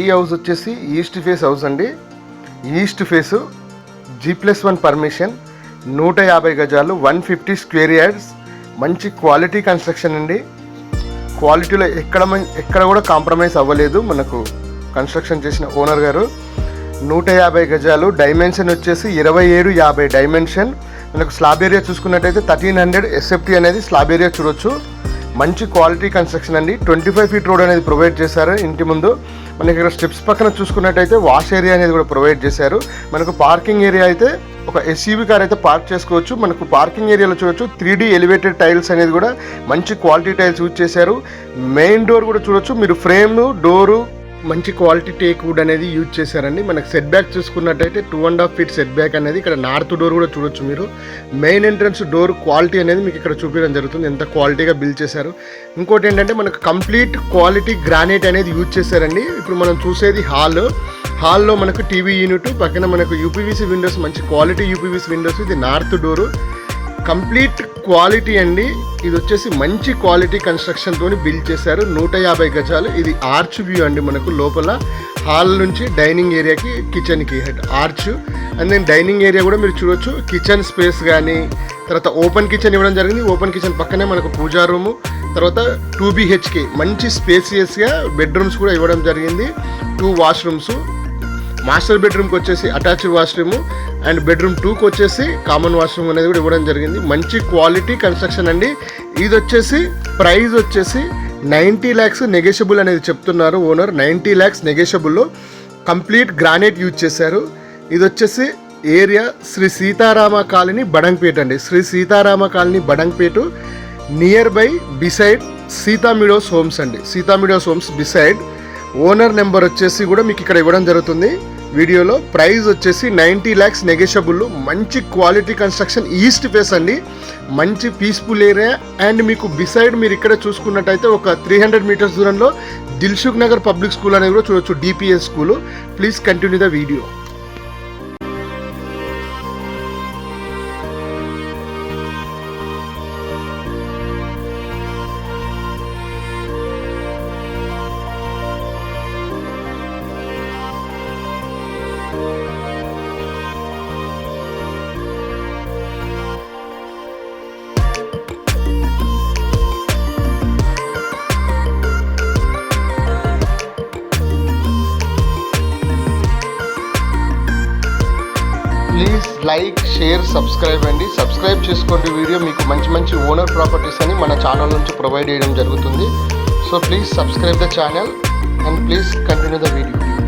ఈ హౌస్ వచ్చేసి east face house అండి. ఈస్ట్ ఫేసు G+1 పర్మిషన్, 150 గజాలు, 150 స్క్వేర్ యార్డ్స్, మంచి క్వాలిటీ కన్స్ట్రక్షన్ అండి. క్వాలిటీలో ఎక్కడ కూడా కాంప్రమైజ్ అవ్వలేదు మనకు కన్స్ట్రక్షన్ చేసిన ఓనర్ గారు. 150 గజాలు, డైమెన్షన్ వచ్చేసి 2750 డైమెన్షన్. మనకు స్లాబ్ ఏరియా చూసుకున్నట్టయితే 1300 SFT అనేది స్లాబ్ ఏరియా చూడొచ్చు. మంచి క్వాలిటీ కన్స్ట్రక్షన్ అండి. 25 ఫీట్ రోడ్ అనేది ప్రొవైడ్ చేశారు ఇంటి ముందు. మనకి ఇక్కడ స్టెప్స్ పక్కన చూసుకున్నట్టయితే వాష్ ఏరియా అనేది కూడా ప్రొవైడ్ చేశారు. మనకు పార్కింగ్ ఏరియా అయితే ఒక SUV కార్ అయితే పార్క్ చేసుకోవచ్చు. మనకు పార్కింగ్ ఏరియాలో చూడొచ్చు 3D ఎలివేటెడ్ టైల్స్ అనేది కూడా మంచి క్వాలిటీ టైల్స్ యూజ్ చేశారు. మెయిన్ డోర్ కూడా చూడొచ్చు మీరు, ఫ్రేమ్ డోరు మంచి క్వాలిటీ టేక్ వుడ్ అనేది యూజ్ చేశారండి. మనకు సెట్ బ్యాక్ చూసుకున్నట్టయితే 2.5 ఫీట్ సెట్ బ్యాక్ అనేది ఇక్కడ నార్త్ డోర్ కూడా చూడొచ్చు మీరు. మెయిన్ ఎంట్రన్స్ డోర్ క్వాలిటీ అనేది మీకు ఇక్కడ చూపించడం జరుగుతుంది, ఎంత క్వాలిటీగా బిల్డ్ చేశారు. ఇంకోటి ఏంటంటే మనకు కంప్లీట్ క్వాలిటీ గ్రానైట్ అనేది యూజ్ చేశారండి. ఇప్పుడు మనం చూసేది హాల్లో మనకు టీవీ యూనిట్, పక్కన మనకు UPVC విండోస్, మంచి క్వాలిటీ UPVC విండోస్. ఇది నార్త్ డోరు, కంప్లీట్ క్వాలిటీ అండి. ఇది వచ్చేసి మంచి క్వాలిటీ కన్స్ట్రక్షన్తో బిల్డ్ చేశారు. 150 గజాలు. ఇది ఆర్చ్ వ్యూ అండి. మనకు లోపల హాల్ నుంచి డైనింగ్ ఏరియాకి కిచెన్కి arch, and then dining area కూడా మీరు చూడొచ్చు. కిచెన్ స్పేస్ కానీ, తర్వాత ఓపెన్ కిచెన్ ఇవ్వడం జరిగింది. ఓపెన్ కిచెన్ పక్కనే మనకు పూజా రూము, తర్వాత 2 BHK మంచి స్పేసియస్గా బెడ్రూమ్స్ కూడా ఇవ్వడం జరిగింది. 2 వాష్రూమ్స్. మాస్టర్ బెడ్రూమ్కి వచ్చేసి అటాచ్డ్ వాష్రూము, అండ్ బెడ్రూమ్ 2కి వచ్చేసి కామన్ వాష్రూమ్ అనేది కూడా ఇవ్వడం జరిగింది. మంచి క్వాలిటీ కన్స్ట్రక్షన్ అండి. ఇది వచ్చేసి ప్రైస్ వచ్చేసి 90 lakhs నెగోషియబుల్ అనేది చెప్తున్నారు ఓనర్. 90 lakhs నెగోషియబుల్లో కంప్లీట్ గ్రానైట్ యూజ్ చేశారు. ఇది వచ్చేసి ఏరియా శ్రీ సీతారామ కాలనీ బడంగపేట అండి. Shri Sitarama colony Badangpet near by beside Sita Meadows Homes అండి. Sita Meadows Homes beside. Owner number వచ్చేసి కూడా మీకు ఇక్కడ ఇవ్వడం జరుగుతుంది వీడియోలో. ప్రైస్ వచ్చేసి 90 lakhs నెగోషియబుల్. మంచి క్వాలిటీ కన్స్ట్రక్షన్, ఈస్ట్ ఫేస్ అండి. మంచి పీస్ఫుల్ ఏరియా. అండ్ మీకు బిసైడ్ మీరు ఇక్కడ చూసుకున్నట్టయితే ఒక 300 మీటర్స్ దూరంలో దిల్సుఖ్ నగర్ పబ్లిక్ స్కూల్ అనేది కూడా చూడొచ్చు, DPS school. Please continue the video. Please like, share, subscribe అండి. సబ్స్క్రైబ్ చేసుకోండి. వీడియో మీకు మంచి ఓనర్ ప్రాపర్టీస్ అని మన ఛానల్ నుంచి ప్రొవైడ్ చేయడం జరుగుతుంది. So please subscribe the channel and please continue the video.